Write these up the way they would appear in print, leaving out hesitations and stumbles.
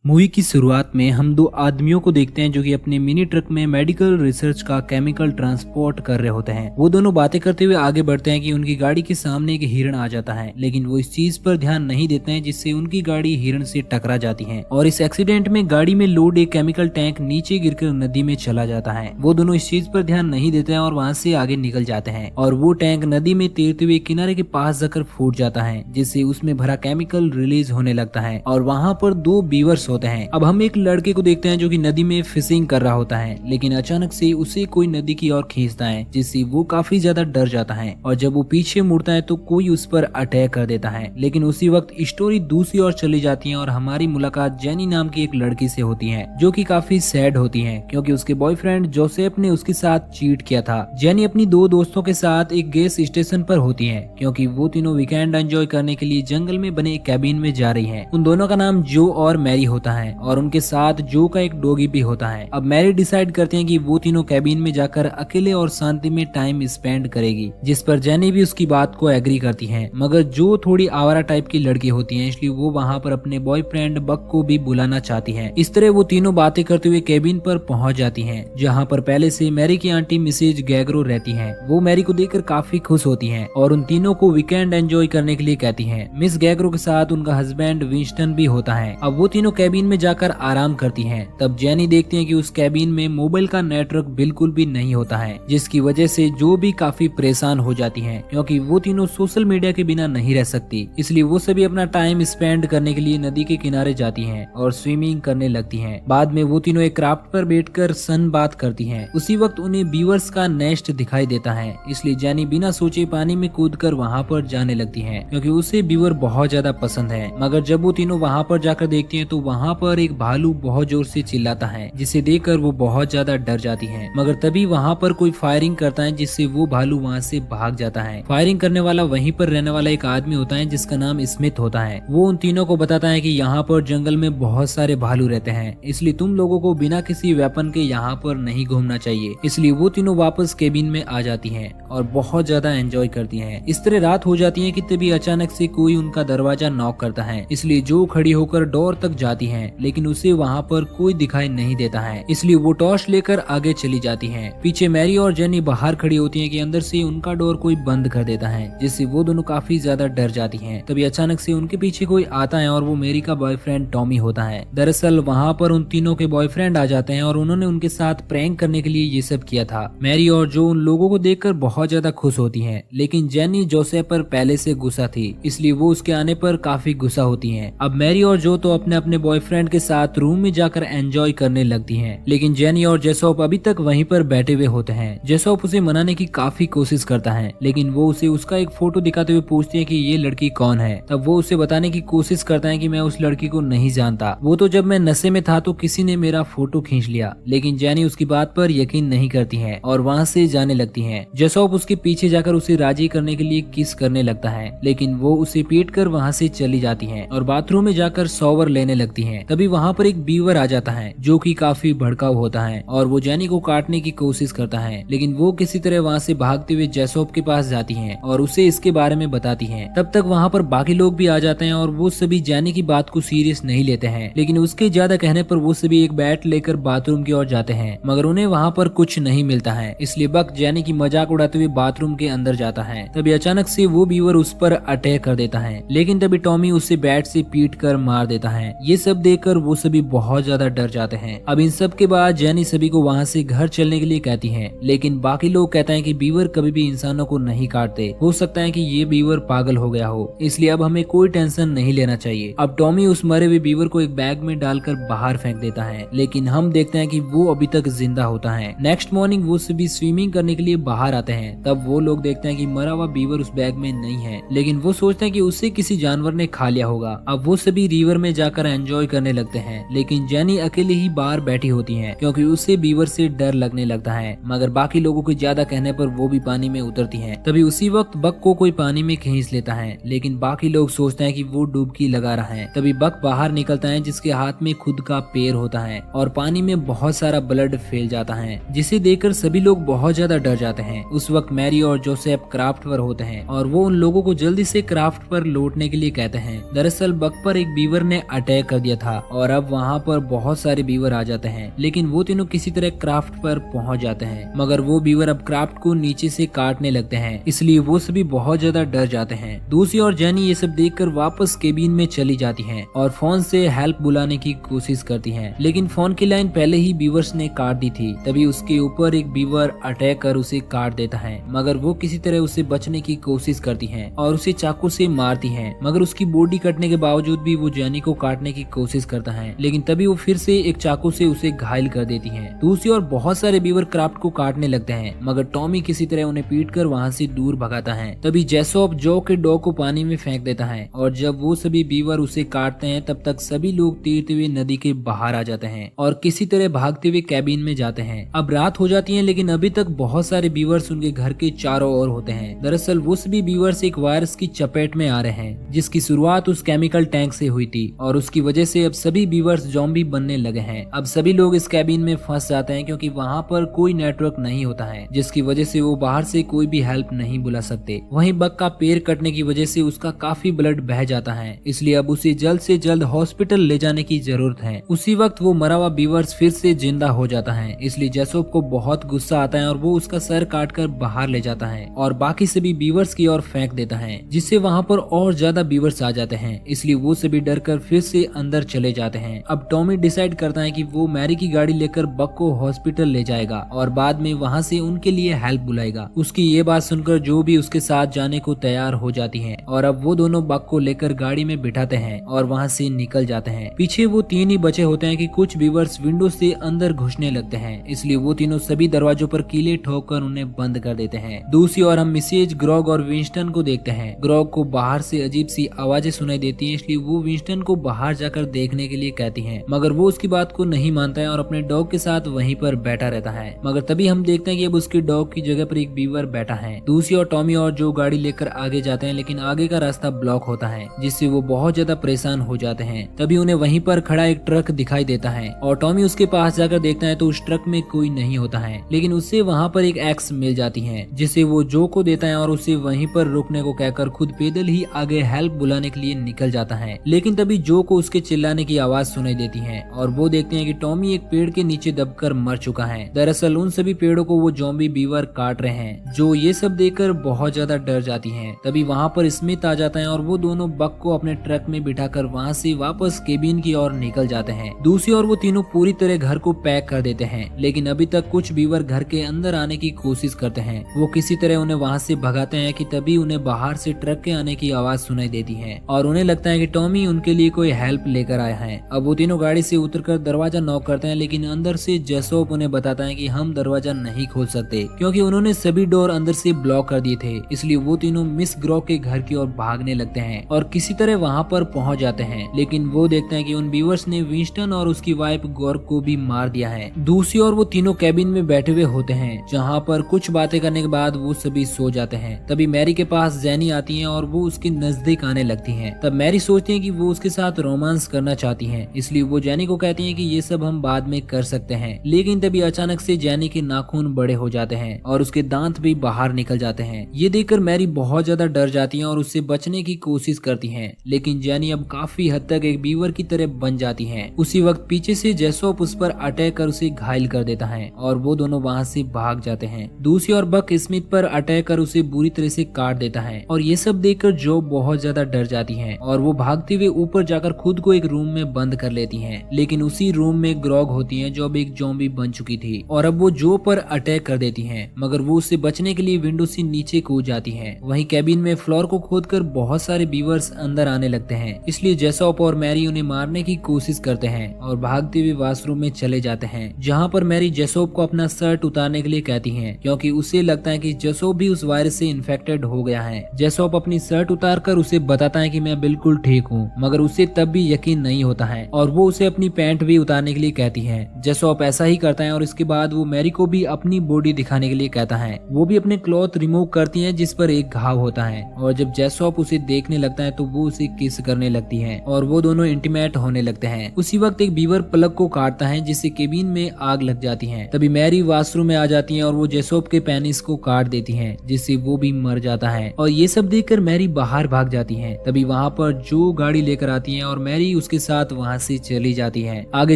Movie की शुरुआत में हम दो आदमियों को देखते हैं जो कि अपने मिनी ट्रक में मेडिकल रिसर्च का केमिकल ट्रांसपोर्ट कर रहे होते हैं। वो दोनों बातें करते हुए आगे बढ़ते हैं कि उनकी गाड़ी के सामने एक हिरण आ जाता है, लेकिन वो इस चीज पर ध्यान नहीं देते हैं जिससे उनकी गाड़ी हिरण से टकरा जाती है और इस एक्सीडेंट में गाड़ी में लोड एक केमिकल टैंक नीचे गिरकर नदी में चला जाता है। वो दोनों इस चीज पर ध्यान नहीं देते हैं और वहाँ से आगे निकल जाते हैं और वो टैंक नदी में तैरते हुए किनारे के पास जाकर फूट जाता है, जिससे उसमें भरा केमिकल रिलीज होने लगता है और वहाँ पर दो बीवर्स होते हैं। अब हम एक लड़के को देखते हैं जो कि नदी में फिशिंग कर रहा होता है, लेकिन अचानक से उसे कोई नदी की ओर खींचता है जिससे वो काफी ज्यादा डर जाता है और जब वो पीछे मुड़ता है तो कोई उस पर अटैक कर देता है। लेकिन उसी वक्त स्टोरी दूसरी ओर चली जाती है और हमारी मुलाकात जेनी नाम की एक लड़की से होती है जो कि काफी सैड होती है क्योंकि उसके बॉयफ्रेंड जोसेफ ने उसके साथ चीट किया था। जेनी अपनी दो दोस्तों के साथ एक गैस स्टेशन पर होती है क्योंकि वो तीनों वीकेंड एंजॉय करने के लिए जंगल में बने एक कैबिन में जा रही है। उन दोनों का नाम जो और मैरी होता है और उनके साथ जो का एक डॉगी भी होता है। अब मैरी डिसाइड करते हैं कि वो तीनों कैबिन में जाकर अकेले और शांति में टाइम स्पेंड करेगी, जिस पर जेनी भी उसकी बात को एग्री करती है। मगर जो थोड़ी आवारा टाइप की लड़की होती है, इसलिए वो वहाँ पर अपने बॉयफ्रेंड बक को भी बुलाना चाहती है। इस तरह वो तीनों बातें करते हुए कैबिन पर पहुंच जाती हैं, जहाँ पर पहले से मैरी की आंटी मिसेज गैग्रो रहती हैं। वो मैरी को देखकर काफी खुश होती हैं और उन तीनों को वीकेंड एंजॉय करने के लिए कहती हैं। मिस गैग्रो के साथ उनका हस्बैंड विंस्टन भी होता है। अब वो तीनों कैबिन में जाकर आराम करती हैं। तब जेनी देखती है कि उस कैबिन में मोबाइल का नेटवर्क बिल्कुल भी नहीं होता है, जिसकी वजह से जो भी काफी परेशान हो जाती हैं क्योंकि वो तीनों सोशल मीडिया के बिना नहीं रह सकती। इसलिए वो सभी अपना टाइम स्पेंड करने के लिए नदी के किनारे जाती हैं और स्विमिंग करने लगती हैं। बाद में वो तीनों एक क्राफ्ट पर बैठकर सन बात करती हैं। उसी वक्त उन्हें बीवर्स का नेस्ट दिखाई देता है, इसलिए जेनी बिना सोचे पानी में कूदकर वहाँ पर जाने लगती है क्योंकि उसे बीवर बहुत ज्यादा पसंद है। मगर जब वो तीनों वहाँ पर जाकर देखती हैं तो वहाँ पर एक भालू बहुत जोर से चिल्लाता है, जिसे देखकर वो बहुत ज्यादा डर जाती हैं। मगर तभी वहाँ पर कोई फायरिंग करता है जिससे वो भालू वहाँ से भाग जाता है। फायरिंग करने वाला वहीं पर रहने वाला एक आदमी होता है जिसका नाम स्मिथ होता है। वो उन तीनों को बताता है कि यहाँ पर जंगल में बहुत सारे भालू रहते हैं, इसलिए तुम लोगों को बिना किसी वेपन के यहाँ पर नहीं घूमना चाहिए। इसलिए वो तीनों वापस केबिन में आ जाती हैं और बहुत ज्यादा एंजॉय करती हैं। इस तरह रात हो जाती है कि तभी अचानक से कोई उनका दरवाजा नॉक करता है, इसलिए जो खड़ी होकर डोर तक जाती है, लेकिन उसे वहाँ पर कोई दिखाई नहीं देता है, इसलिए वो टॉर्च लेकर आगे चली जाती हैं। पीछे मैरी और जेनी बाहर खड़ी होती हैं कि अंदर से उनका डोर कोई बंद कर देता है, जिससे वो दोनों काफी ज्यादा डर जाती हैं। तभी अचानक से उनके पीछे कोई आता है और वो मैरी का बॉयफ्रेंड टॉमी होता है। दरअसल वहाँ पर उन तीनों के बॉयफ्रेंड आ जाते हैं और उन्होंने उनके साथ प्रैंक करने के लिए ये सब किया था। मैरी और जो उन लोगों को देखकर बहुत ज्यादा खुश होती है, लेकिन जेनी जोसेफ पर पहले से गुस्सा थी, इसलिए वो उसके आने पर काफी गुस्सा होती है। अब मैरी और जो तो अपने अपने बॉयफ्रेंड के साथ रूम में जाकर एंजॉय करने लगती हैं, लेकिन जेनी और जेसॉप अभी तक वहीं पर बैठे हुए होते हैं। जेसॉप उसे मनाने की काफी कोशिश करता है, लेकिन वो उसे उसका एक फोटो दिखाते हुए पूछती है कि ये लड़की कौन है। तब वो उसे बताने की कोशिश करता है कि मैं उस लड़की को नहीं जानता, वो तो जब मैं नशे में था तो किसी ने मेरा फोटो खींच लिया। लेकिन जेनी उसकी बात पर यकीन नहीं करती है और वहाँ से जाने लगती है। जेसॉप उसके पीछे जाकर उसे राजी करने के लिए किस करने लगता है, लेकिन वो उसे पीट कर वहाँ से चली जाती है और बाथरूम में जाकर शॉवर लेने लगती है। तभी वहाँ पर एक बीवर आ जाता है जो कि काफी भड़काऊ होता है और वो जेनी को काटने की कोशिश करता है, लेकिन वो किसी तरह वहाँ से भागते हुए जेसॉप के पास जाती है और उसे इसके बारे में बताती है। तब तक वहाँ पर बाकी लोग भी आ जाते हैं और वो सभी जेनी की बात को सीरियस नहीं लेते हैं, लेकिन उसके ज्यादा कहने पर वो सभी एक बैट लेकर बाथरूम की ओर जाते हैं, मगर उन्हें वहाँ पर कुछ नहीं मिलता है, इसलिए बक जेनी की मजाक उड़ाते हुए बाथरूम के अंदर जाता है। तभी अचानक से वो बीवर उस पर अटैक कर देता है, लेकिन तभी टॉमी उसे बैट से पीट कर मार देता है। ये सब देखकर वो सभी बहुत ज्यादा डर जाते हैं। अब इन सब के बाद जेनी सभी को वहाँ से घर चलने के लिए कहती है, लेकिन बाकी लोग कहते हैं कि बीवर कभी भी इंसानों को नहीं काटते, हो सकता है कि ये बीवर पागल हो गया हो, इसलिए अब हमें कोई टेंशन नहीं लेना चाहिए। अब टॉमी उस मरे हुए बीवर को एक बैग में डालकर बाहर फेंक देता है, लेकिन हम देखते हैं कि वो अभी तक जिंदा होता है। नेक्स्ट मॉर्निंग वो सभी स्विमिंग करने के लिए बाहर आते हैं। तब वो लोग देखते हैं कि मरा हुआ बीवर उस बैग में नहीं है, लेकिन वो सोचते हैं कि उसे किसी जानवर ने खा लिया होगा। अब वो सभी रिवर में जाकर एंजॉय करने लगते हैं, लेकिन जेनी अकेले ही बाहर बैठी होती है क्योंकि उसे बीवर से डर लगने लगता है। मगर बाकी लोगों के ज्यादा कहने पर वो भी पानी में उतरती है। तभी उसी वक्त बक को कोई पानी में खींच लेता है, लेकिन बाकी लोग सोचते हैं कि वो डुबकी लगा रहा है। तभी बक बाहर निकलता है जिसके हाथ में खुद का पैर होता है और पानी में बहुत सारा ब्लड फैल जाता है, जिसे देखकर सभी लोग बहुत ज्यादा डर जाते हैं। उस वक्त मैरी और जोसेफ क्राफ्ट पर होते हैं और वो उन लोगों को जल्दी से क्राफ्ट पर लौटने के लिए कहते हैं। दरअसल बक पर एक बीवर ने अटैक कर दिया था और अब वहाँ पर बहुत सारे बीवर आ जाते हैं, लेकिन वो तीनों किसी तरह क्राफ्ट पर पहुंच जाते हैं। मगर वो बीवर अब क्राफ्ट को नीचे से काटने लगते हैं, इसलिए वो सभी बहुत ज्यादा डर जाते हैं। दूसरी ओर जेनी ये सब देखकर वापस केबिन में चली जाती है और फोन से हेल्प बुलाने की कोशिश करती है, लेकिन फोन की लाइन पहले ही बीवर्स ने काट दी थी। तभी उसके ऊपर एक बीवर अटैक कर उसे काट देता है, मगर वो किसी तरह उससे बचने की कोशिश करती है और उसे चाकू से मारती है। मगर उसकी बॉडी कटने के बावजूद भी वो जेनी को काटने की कोशिश करता है, लेकिन तभी वो फिर से एक चाकू से उसे घायल कर देती है। दूसरी ओर बहुत सारे बीवर क्राफ्ट को काटने लगते हैं, मगर टॉमी किसी तरह उन्हें पीटकर वहाँ से दूर भगाता है। तभी जेसॉप जो के डॉग को पानी में फेंक देता है और जब वो सभी बीवर उसे काटते हैं तब तक सभी लोग तैरते हुए नदी के बाहर आ जाते हैं और किसी तरह भागते हुए कैबिन में जाते हैं। अब रात हो जाती है, लेकिन अभी तक बहुत सारे बीवर्स उनके घर के चारों ओर होते हैं। दरअसल वो सभी बीवर्स एक वायरस की चपेट में आ रहे हैं, जिसकी शुरुआत उस केमिकल टैंक से हुई थी और उसकी वजह से अब सभी बीवर्स ज़ॉम्बी बनने लगे हैं। अब सभी लोग इस कैबिन में फंस जाते हैं क्योंकि वहाँ पर कोई नेटवर्क नहीं होता है, जिसकी वजह से वो बाहर से कोई भी हेल्प नहीं बुला सकते। वहीं बग का पैर कटने की वजह से उसका काफी ब्लड बह जाता है, इसलिए अब उसे जल्द से जल्द हॉस्पिटल ले जाने की जरूरत है। उसी वक्त वो मरा हुआ बीवर्स फिर से जिंदा हो जाता है, इसलिए जेसॉप को बहुत गुस्सा आता है और वो उसका सर काट कर बाहर ले जाता है और बाकी सभी बीवर्स की ओर फेंक देता है, जिससे वहाँ पर और ज्यादा बीवर्स आ जाते हैं। इसलिए वो सभी डर कर फिर से अंदर चले जाते हैं। अब टॉमी डिसाइड करता है कि वो मैरी की गाड़ी लेकर बग को हॉस्पिटल ले जाएगा और बाद में वहाँ से उनके लिए हेल्प बुलाएगा। उसकी ये बात सुनकर जो भी उसके साथ जाने को तैयार हो जाती है और अब वो दोनों बग को लेकर गाड़ी में बिठाते हैं और वहाँ से निकल जाते हैं। पीछे वो तीन ही बचे होते हैं कि कुछ बीवर्स विंडो से अंदर घुसने लगते हैं, इसलिए वो तीनों सभी दरवाजों पर कीले ठोककर उन्हें बंद कर देते हैं। दूसरी ओर हम मिसेज ग्रॉग और विंस्टन को देखते हैं। ग्रॉग को बाहर से अजीब सी आवाजें सुनाई देती हैं, इसलिए वो विंस्टन को बाहर जाकर देखने के लिए कहती हैं, मगर वो उसकी बात को नहीं मानता है और अपने डॉग के साथ वहीं पर बैठा रहता है। मगर तभी हम देखते हैं कि अब उसके डॉग की जगह पर एक बीवर बैठा है। दूसरी ओर टॉमी और जो गाड़ी लेकर आगे जाते हैं, लेकिन आगे का रास्ता ब्लॉक होता है, जिससे वो बहुत ज्यादा परेशान हो जाते हैं। तभी उन्हें वहीं पर खड़ा एक ट्रक दिखाई देता है और टॉमी उसके पास जाकर देखता है तो उस ट्रक में कोई नहीं होता है, लेकिन उससे वहाँ पर एक एक्स मिल जाती है, जिसे वो जो को देता है और उसे वहीं पर रुकने को कहकर खुद पैदल ही आगे हेल्प बुलाने के लिए निकल जाता है। लेकिन तभी जो को उसके चिल्लाने की आवाज सुनाई देती है और वो देखते हैं कि टॉमी एक पेड़ के नीचे दबकर मर चुका है। दरअसल उन सभी पेड़ों को वो ज़ॉम्बी बीवर काट रहे हैं। जो ये सब देखकर बहुत ज्यादा डर जाती है। तभी वहाँ पर स्मिथ आ जाता है और वो दोनों बग को अपने ट्रक में बिठाकर वहाँ से वापस केबिन की ओर निकल जाते हैं। दूसरी ओर वो तीनों पूरी तरह घर को पैक कर देते हैं, लेकिन अभी तक कुछ बीवर घर के अंदर आने की कोशिश करते हैं। वो किसी तरह उन्हें वहाँ से भगाते हैं कि तभी उन्हें बाहर से ट्रक के आने की आवाज सुनाई देती है और उन्हें लगता है कि टॉमी उनके लिए कोई हेल्प लेकर आया है। अब वो तीनों गाड़ी से उतरकर दरवाजा नॉक करते हैं, लेकिन अंदर से जेसॉप उन्हें बताता है कि हम दरवाजा नहीं खोल सकते क्योंकि उन्होंने सभी डोर अंदर से ब्लॉक कर दिए थे। इसलिए वो तीनों मिस ग्रॉग के घर की ओर भागने लगते हैं और किसी तरह वहाँ पर पहुँच जाते हैं, लेकिन वो देखते हैं कि उन बीवर्स ने विंस्टन और उसकी वाइफ गॉर्ग को भी मार दिया है। दूसरी ओर वो तीनों कैबिन में बैठे हुए होते हैं, जहाँ पर कुछ बातें करने के बाद वो सभी सो जाते हैं। तभी मैरी के पास जेनी आती है और वो उसके नजदीक आने लगती है। तब मैरी सोचती है कि वो उसके साथ रोमांस करना चाहती है, इसलिए वो जेनी को कहती है कि ये सब हम बाद में कर सकते हैं। लेकिन तभी अचानक से जेनी के नाखून बड़े हो जाते हैं और उसके दांत भी बाहर निकल जाते हैं। ये देखकर मैरी बहुत ज्यादा डर जाती है और उससे बचने की कोशिश करती है, लेकिन जेनी अब काफी हद तक एक बीवर की तरह बन जाती है। उसी वक्त पीछे से जेसॉप उस पर अटैक कर उसे घायल कर देता है और वो दोनों वहाँ से भाग जाते हैं। दूसरी ओर बक स्मिथ पर अटैक कर उसे बुरी तरह से काट देता है और ये सब देखकर जो बहुत ज्यादा डर जाती है और वो भागते हुए ऊपर जाकर खुद को एक रूम में बंद कर लेती है। लेकिन उसी रूम में ग्रॉग होती है, जो अब एक ज़ॉम्बी बन चुकी थी और अब वो जो पर अटैक कर देती है, मगर वो उससे बचने के लिए विंडो से नीचे कूद जाती है। वहीं कैबिन में फ्लोर को खोदकर बहुत सारे बीवर्स अंदर आने लगते हैं, इसलिए जेसॉप और मैरी उन्हें मारने की कोशिश करते हैं और भागते हुए वॉशरूम में चले जाते हैं, जहाँ पर मैरी जेसॉप को अपना शर्ट उतारने के लिए कहती है क्योंकि उसे लगता है कि जेसॉप भी उस वायरस से इन्फेक्टेड हो गया है। जेसॉप अपनी शर्ट उतारकर उसे बताता है कि मैं बिल्कुल ठीक हूँ, मगर उसे तब भी यकीन नहीं होता है और वो उसे अपनी पैंट भी उतारने के लिए कहती है। जेसॉप ऐसा ही करता है और इसके बाद वो मैरी को भी अपनी बॉडी दिखाने के लिए कहता है। वो भी अपने क्लॉथ रिमूव करती है जिस पर एक घाव होता है और जब जेसॉप उसे देखने लगता है तो वो उसे किस करने लगती है और वो दोनों इंटीमेट होने लगते हैं। उसी वक्त एक बीवर प्लग को काटता है जिससे केबिन में आग लग जाती है। तभी मैरी वॉशरूम में आ जाती है और वो जेसॉप के पेनिस को काट देती है, जिससे वो भी मर जाता है और ये सब देखकर मैरी बाहर भाग जाती है। तभी वहाँ पर जो गाड़ी लेकर आती है और मैरी उसके साथ वहाँ से चली जाती है। आगे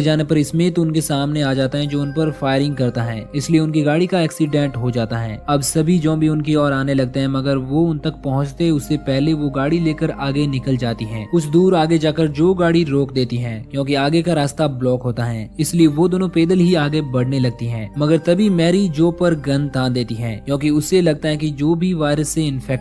जाने पर स्मिथ उनके सामने आ जाता है जो उन पर फायरिंग करता है, इसलिए उनकी गाड़ी का एक्सीडेंट हो जाता है। अब सभी ज़ॉम्बी उनकी ओर आने लगते हैं, मगर वो उन तक पहुँचते उससे पहले वो गाड़ी लेकर आगे निकल जाती है। कुछ दूर आगे जाकर जो गाड़ी रोक देती है क्योंकि आगे का रास्ता ब्लॉक होता है, इसलिए वो दोनों पैदल ही आगे बढ़ने लगती हैं। मगर तभी मैरी जो पर गन तान देती है क्योंकि उससे लगता है कि जो भी वायरस से इन्फेक्ट